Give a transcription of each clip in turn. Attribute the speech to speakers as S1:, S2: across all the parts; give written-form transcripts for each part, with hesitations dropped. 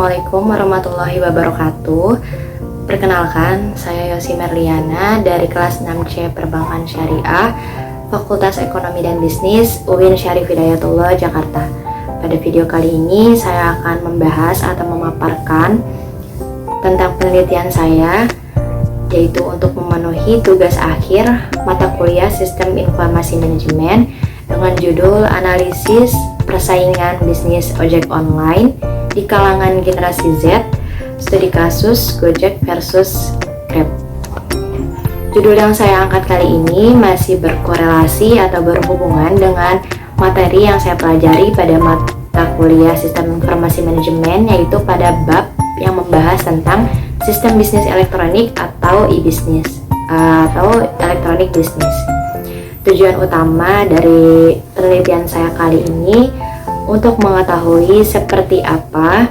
S1: Assalamualaikum warahmatullahi wabarakatuh. Perkenalkan, saya Yosi Merliana dari kelas 6C Perbankan Syariah, Fakultas Ekonomi dan Bisnis, UIN Syarif Hidayatullah, Jakarta. Pada video kali ini, saya akan membahas atau memaparkan tentang penelitian saya, yaitu untuk memenuhi tugas akhir mata kuliah Sistem Informasi Manajemen dengan judul Analisis Persaingan Bisnis Ojek Online di kalangan generasi Z, studi kasus Gojek versus Grab. Judul yang saya angkat kali ini masih berkorelasi atau berhubungan dengan materi yang saya pelajari pada mata kuliah Sistem Informasi Manajemen, yaitu pada bab yang membahas tentang sistem bisnis elektronik atau e-bisnis atau elektronik bisnis. Tujuan utama dari penelitian saya kali ini untuk mengetahui seperti apa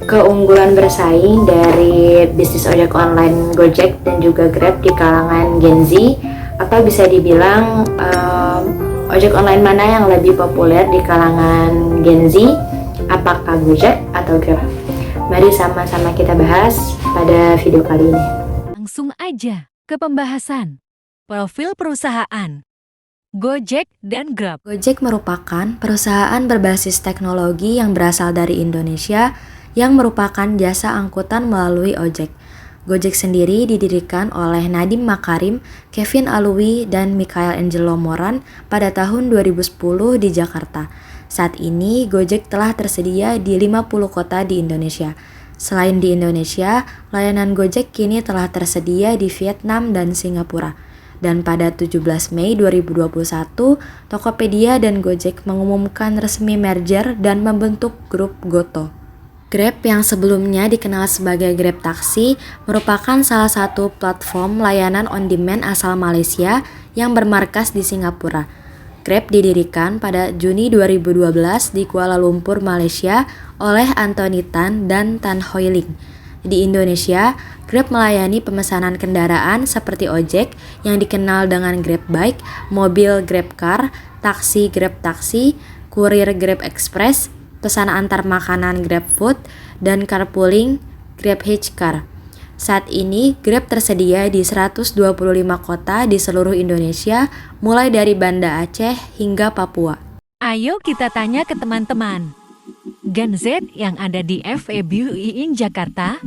S1: keunggulan bersaing dari bisnis ojek online Gojek dan juga Grab di kalangan Gen Z, atau bisa dibilang ojek online mana yang lebih populer di kalangan Gen Z, apakah Gojek atau Grab. Mari sama-sama kita bahas pada video kali ini.
S2: Langsung aja ke pembahasan. Profil perusahaan Gojek dan Grab.
S1: Gojek merupakan perusahaan berbasis teknologi yang berasal dari Indonesia yang merupakan jasa angkutan melalui ojek. Gojek sendiri didirikan oleh Nadiem Makarim, Kevin Alui, dan Michael Angelo Moran pada tahun 2010 di Jakarta. Saat ini Gojek telah tersedia di 50 kota di Indonesia. Selain di Indonesia, layanan Gojek kini telah tersedia di Vietnam dan Singapura. Dan pada 17 Mei 2021, Tokopedia dan Gojek mengumumkan resmi merger dan membentuk grup Goto. Grab yang sebelumnya dikenal sebagai Grab Taksi merupakan salah satu platform layanan on-demand asal Malaysia yang bermarkas di Singapura. Grab didirikan pada Juni 2012 di Kuala Lumpur, Malaysia oleh Anthony Tan dan Tan Hoi Ling. Di Indonesia, Grab melayani pemesanan kendaraan seperti ojek yang dikenal dengan Grab Bike, mobil Grab Car, taksi Grab Taksi, kurir Grab Express, pesan antar makanan Grab Food, dan carpooling Grab Hitch Car. Saat ini, Grab tersedia di 125 kota di seluruh Indonesia, mulai dari Banda Aceh hingga Papua.
S2: Ayo kita tanya ke teman-teman Gen Z yang ada di FEB UIN Jakarta,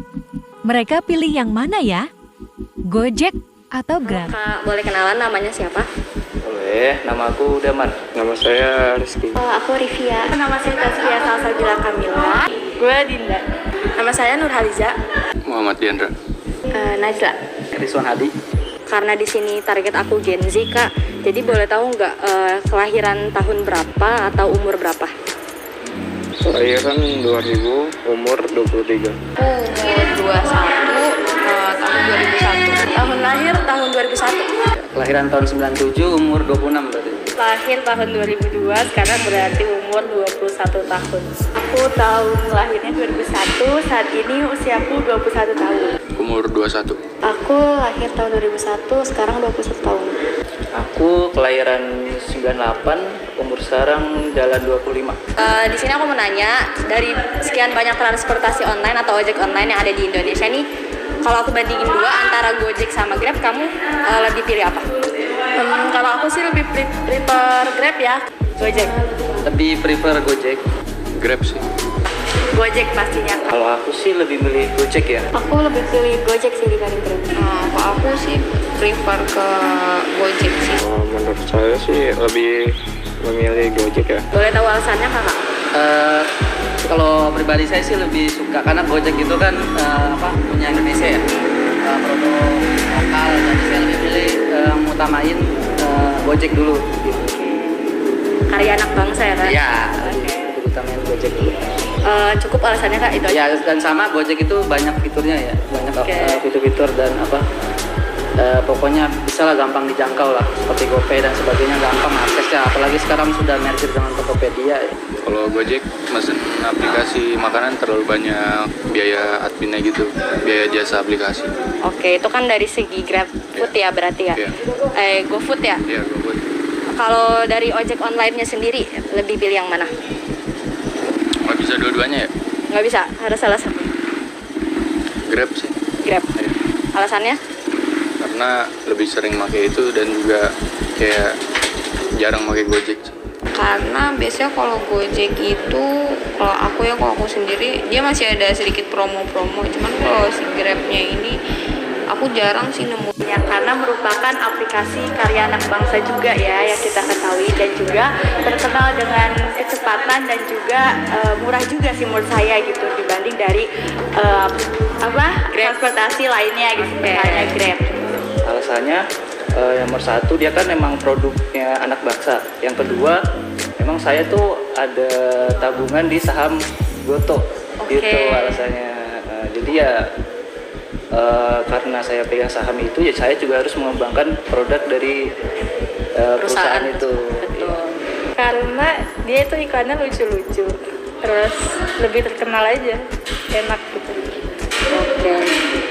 S2: mereka pilih yang mana ya? Gojek atau Grab?
S1: Kak, boleh kenalan namanya siapa?
S3: Boleh, nama aku Damar. Nama saya Rizky.
S1: Aku Rivia. Nama saya Tasfia Salsabila Kamila.
S4: Gue Dinda.
S1: Nama saya Nurhaliza.
S3: Muhammad Diandra.
S1: Najla.
S3: Rizwan Hadi.
S1: Karena di sini target aku Gen Z, Kak. Jadi boleh tahu nggak kelahiran tahun berapa atau umur berapa?
S3: Kelahiran 2000, umur 23.
S4: Umur 21, tahun 2001. Tahun lahir tahun 2001.
S3: Kelahiran tahun 97, umur 26 berarti.
S4: Lahir tahun 2002, sekarang berarti umur 21 tahun. Aku tahun lahirnya 2001, saat ini usiaku 21 tahun.
S3: Umur 21.
S1: Aku lahir tahun 2001, sekarang 21 tahun.
S3: Aku kelahiran 98, umur sekarang jalan 25.
S1: Di sini aku mau nanya, dari sekian banyak transportasi online atau ojek online yang ada di Indonesia nih, kalau aku bandingin dua antara Gojek sama Grab, kamu lebih pilih apa?
S4: Kalau aku sih lebih prefer Grab ya. Gojek.
S3: Lebih prefer Gojek. Grab sih.
S4: Gojek pastinya.
S3: Kalau aku sih lebih milih Gojek ya.
S1: Aku lebih pilih Gojek sih dibanding Grab.
S4: Kalau aku sih prefer ke Gojek sih.
S3: Menurut saya sih lebih memilih Gojek ya.
S1: Boleh tahu alasannya, Kakak?
S5: Kalau pribadi saya sih lebih suka karena Gojek itu kan punya Indonesia ya, produk lokal, jadi saya lebih pilih mengutamain Gojek dulu gitu.
S1: Karya anak bangsa ya, Kak?
S5: Ya, lebih utamain Gojek dulu.
S1: Cukup alasannya, Kak, itu aja?
S5: Ya, dan sama Gojek itu banyak fiturnya ya, banyak fitur-fitur dan pokoknya bisa lah gampang dijangkau lah, seperti GoPay dan sebagainya, gampang aksesnya, apalagi sekarang sudah merger dengan Tokopedia ya.
S6: Kalau Gojek mesen aplikasi makanan terlalu banyak biaya adminnya gitu, biaya jasa aplikasi.
S1: Oke, itu kan dari segi Grab Food ya berarti ya?
S6: Iya.
S1: GoFood ya?
S6: Iya, GoFood.
S1: Kalau dari ojek online-nya sendiri, lebih pilih yang mana?
S6: Nggak bisa dua-duanya ya?
S4: Nggak bisa, harus salah satu.
S6: Grab sih.
S4: Grab.
S6: Iya.
S4: Alasannya?
S6: Karena lebih sering pakai itu dan juga kayak jarang pakai Gojek sih.
S7: Karena biasanya kalau Gojek itu, kalau aku sendiri, dia masih ada sedikit promo-promo. Cuman kalau si Grabnya ini, aku jarang sih nemu.
S4: Ya, karena merupakan aplikasi karya anak bangsa juga ya yang kita ketahui, dan juga terkenal dengan kecepatan dan juga murah juga sih menurut saya gitu dibanding dari transportasi lainnya gitu, misalnya Grab.
S5: Alasannya yang nomor satu, dia kan memang produknya anak bangsa. Yang kedua, memang saya tuh ada tabungan di saham Goto. Gitu alasannya. Jadi ya karena saya pegang saham itu, ya saya juga harus mengembangkan produk dari perusahaan itu.
S4: Betul. Karena dia itu iklannya lucu-lucu, terus lebih terkenal aja, enak gitu.
S7: Oke.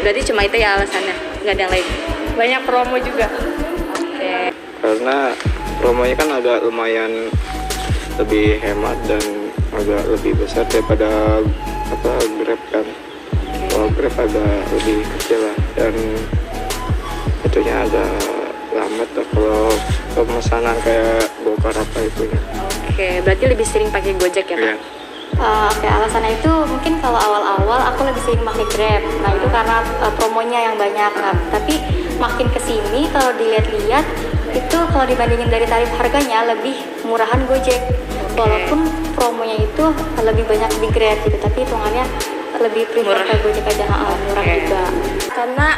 S7: Berarti cuma itu ya alasannya, nggak ada yang lain?
S4: Banyak promo juga.
S7: Oke.
S3: Karena promonya kan agak lumayan lebih hemat dan agak lebih besar daripada Grab kan. Kalau Grab agak lebih kecil lah, dan itunya agak lambat lah kalau pemesanan kayak Gokar apa itunya.
S4: Oke, berarti lebih sering pakai Gojek ya, Kak?
S3: Iya.
S8: Oke, alasannya itu mungkin kalau awal-awal aku lebih sering pakai Grab. Nah, itu karena promonya yang banyak. Nah, tapi makin kesini kalau dilihat-lihat itu kalau dibandingin dari tarif harganya lebih murahan Gojek. Walaupun promonya itu lebih banyak di Grab gitu, tapi hitungannya lebih prefer ke Gojek aja, murah juga.
S4: Karena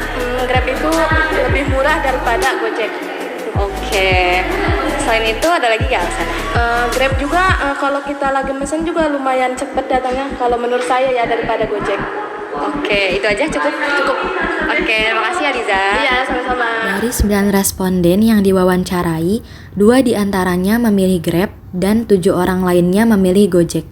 S4: Grab itu lebih murah daripada Gojek.
S7: Oke. Selain itu ada lagi nggak alasannya?
S4: Grab juga kalau kita lagi mesen juga lumayan cepet datangnya kalau menurut saya ya daripada Gojek.
S7: Oke, itu aja cukup. Oke, terima kasih Aliza.
S4: Iya, sama-sama.
S1: Dari 9 responden yang diwawancarai, 2 diantaranya memilih Grab dan 7 orang lainnya memilih Gojek.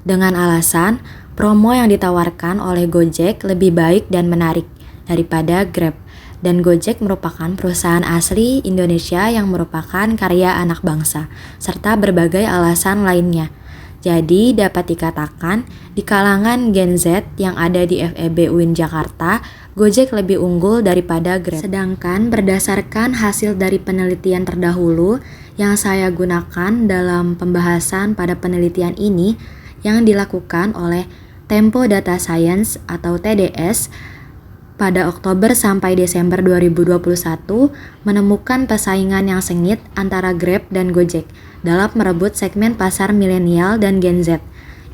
S1: Dengan alasan, promo yang ditawarkan oleh Gojek lebih baik dan menarik daripada Grab. Dan Gojek merupakan perusahaan asli Indonesia yang merupakan karya anak bangsa, serta berbagai alasan lainnya. Jadi dapat dikatakan di kalangan Gen Z yang ada di FEB UIN Jakarta, Gojek lebih unggul daripada Grab. Sedangkan berdasarkan hasil dari penelitian terdahulu yang saya gunakan dalam pembahasan pada penelitian ini yang dilakukan oleh Tempo Data Science atau TDS pada Oktober sampai Desember 2021 menemukan persaingan yang sengit antara Grab dan Gojek dalam merebut segmen pasar milenial dan Gen Z.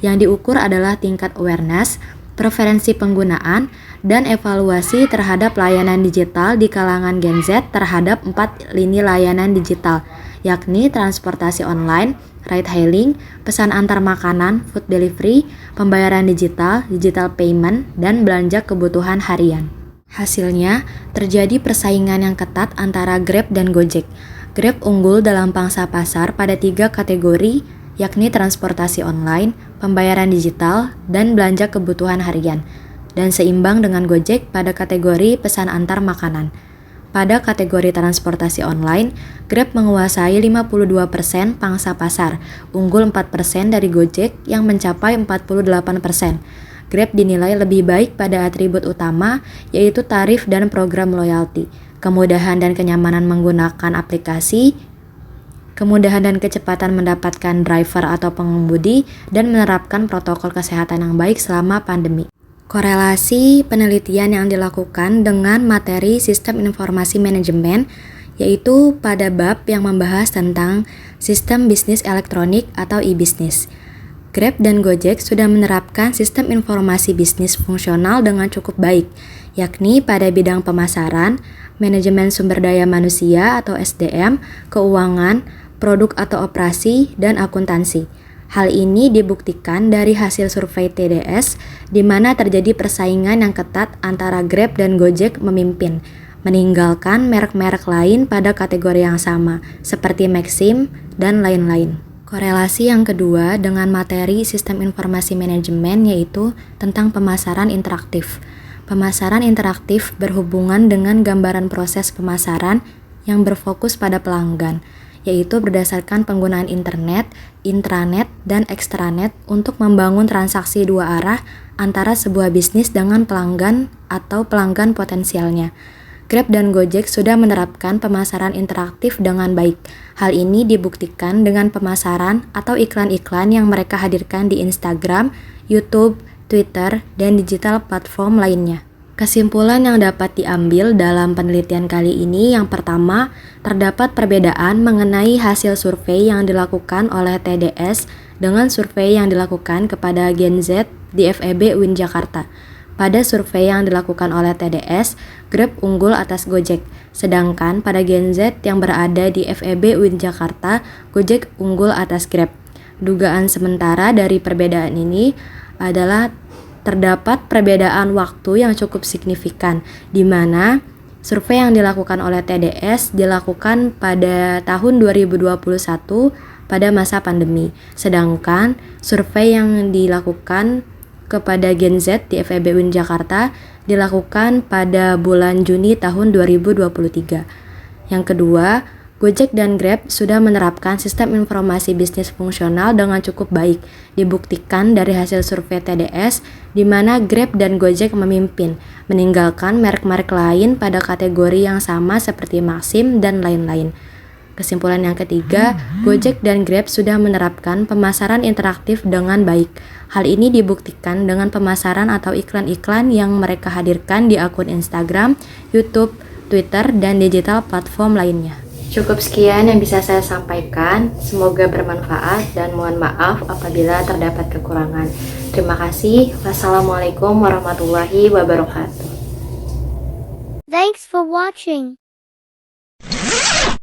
S1: Yang diukur adalah tingkat awareness, preferensi penggunaan, dan evaluasi terhadap layanan digital di kalangan Gen Z terhadap 4 lini layanan digital, yakni transportasi online, ride hailing, pesan antar makanan, food delivery, pembayaran digital, digital payment, dan belanja kebutuhan harian. Hasilnya, terjadi persaingan yang ketat antara Grab dan Gojek. Grab unggul dalam pangsa pasar pada 3 kategori, yakni transportasi online, pembayaran digital, dan belanja kebutuhan harian, dan seimbang dengan Gojek pada kategori pesan antar makanan. Pada kategori transportasi online, Grab menguasai 52% pangsa pasar, unggul 4% dari Gojek yang mencapai 48%. Grab dinilai lebih baik pada atribut utama, yaitu tarif dan program loyalty, kemudahan dan kenyamanan menggunakan aplikasi, kemudahan dan kecepatan mendapatkan driver atau pengemudi, dan menerapkan protokol kesehatan yang baik selama pandemi. Korelasi penelitian yang dilakukan dengan materi sistem informasi manajemen, yaitu pada bab yang membahas tentang sistem bisnis elektronik atau e-bisnis. Grab dan Gojek sudah menerapkan sistem informasi bisnis fungsional dengan cukup baik, yakni pada bidang pemasaran, manajemen sumber daya manusia atau SDM, keuangan, produk atau operasi, dan akuntansi. Hal ini dibuktikan dari hasil survei TDS, di mana terjadi persaingan yang ketat antara Grab dan Gojek memimpin, meninggalkan merek-merek lain pada kategori yang sama, seperti Maxim dan lain-lain. Korelasi yang kedua dengan materi sistem informasi manajemen yaitu tentang pemasaran interaktif. Pemasaran interaktif berhubungan dengan gambaran proses pemasaran yang berfokus pada pelanggan, yaitu berdasarkan penggunaan internet, intranet, dan ekstranet untuk membangun transaksi dua arah antara sebuah bisnis dengan pelanggan atau pelanggan potensialnya. Grab dan Gojek sudah menerapkan pemasaran interaktif dengan baik. Hal ini dibuktikan dengan pemasaran atau iklan-iklan yang mereka hadirkan di Instagram, YouTube, Twitter, dan digital platform lainnya. Kesimpulan yang dapat diambil dalam penelitian kali ini yang pertama, terdapat perbedaan mengenai hasil survei yang dilakukan oleh TDS dengan survei yang dilakukan kepada Gen Z di FEB UIN Jakarta. Pada survei yang dilakukan oleh TDS, Grab unggul atas Gojek, sedangkan pada Gen Z yang berada di FEB UIN Jakarta, Gojek unggul atas Grab. Dugaan sementara dari perbedaan ini adalah terdapat perbedaan waktu yang cukup signifikan, di mana survei yang dilakukan oleh TDS dilakukan pada tahun 2021 pada masa pandemi, sedangkan survei yang dilakukan kepada Gen Z di FEB UIN Jakarta dilakukan pada bulan Juni tahun 2023. Yang kedua, Gojek dan Grab sudah menerapkan sistem informasi bisnis fungsional dengan cukup baik. Dibuktikan dari hasil survei TDS, di mana Grab dan Gojek memimpin, meninggalkan merek-merek lain pada kategori yang sama seperti Maxim dan lain-lain. Kesimpulan yang ketiga, Gojek dan Grab sudah menerapkan pemasaran interaktif dengan baik. Hal ini dibuktikan dengan pemasaran atau iklan-iklan yang mereka hadirkan di akun Instagram, YouTube, Twitter, dan digital platform lainnya. Cukup sekian yang bisa saya sampaikan. Semoga bermanfaat dan mohon maaf apabila terdapat kekurangan. Terima kasih. Wassalamualaikum warahmatullahi wabarakatuh.
S9: Thanks for watching.